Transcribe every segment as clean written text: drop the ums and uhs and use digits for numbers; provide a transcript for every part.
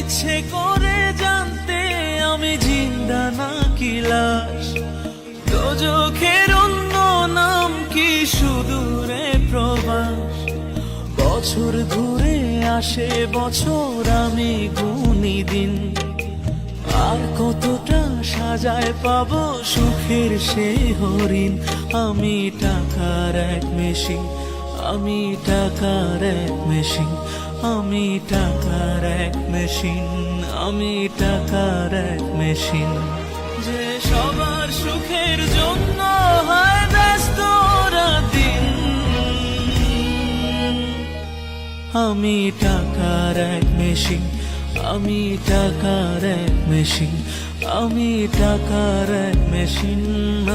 ইচ্ছে করে জানতে আমি জিন্দা নাকি লাশ, দোজখের অন্য নাম কি সুদূরে প্রবাস। বছর ঘুরে আসে বছর, আমি গুনি দিন, আর কতটা সাজায় পাবো সুখের সে হরিণ। আমি টাকার এক মেশিন, আমি টাকার এক মেশিন, আমি টাকার এক মেশিন, আমি টাকার এক মেশিন। যে সবার সুখের জন্য হয় ব্যস্ত দিন, আমি টাকার এক মেশিন, আমি টাকার এক মেশিন, আমি টাকার এক মেশিন,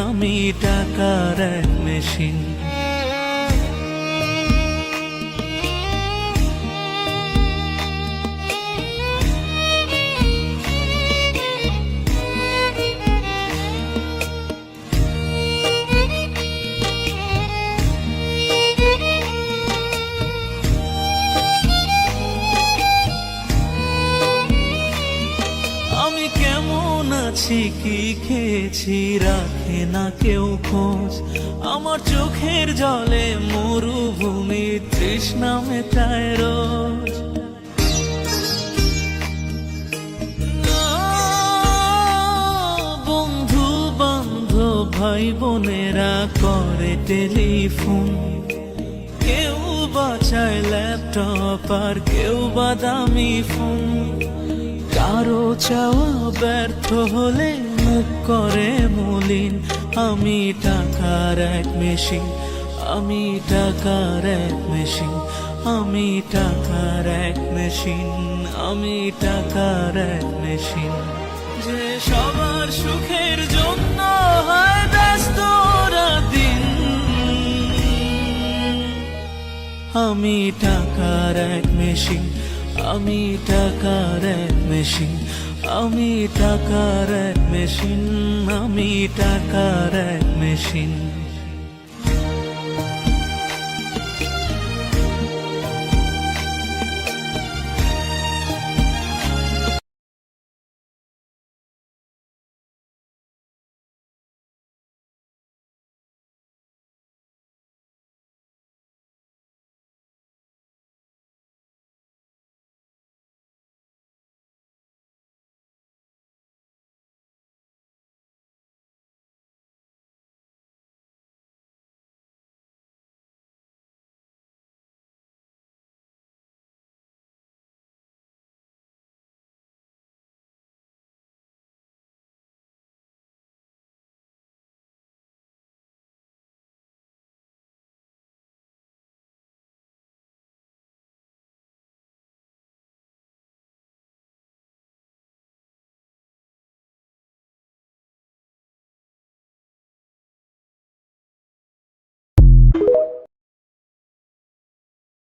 আমি টাকার এক মেশিন। আমি কেমন আছি কি খেয়েছি রাখে না কেউ খোঁজ, আমার চোখের জলে মরুভূমি তৃষ্ণা মেটায় রোজ। বন্ধু বান্ধব ভাই বোনেরা করে টেলিফোন, কেউ বাঁচায় ল্যাপটপ আর কেউ বাদামি ফোন। কারো চাওয়া ব্যর্থ হলে মুখ করে মলিন, আমি টাকার এক মেশিন, আমি টাকার এক মেশিন, আমি টাকার এক মেশিন, আমি টাকার এক মেশিন। যে সবার সুখের জন্য হয় ব্যস্ত দিন, আমি টাকার এক মেশিন, আমি টাকার এক মেশিন, আমি টাকার এক মেশিন, আমি টাকার এক মেশিন।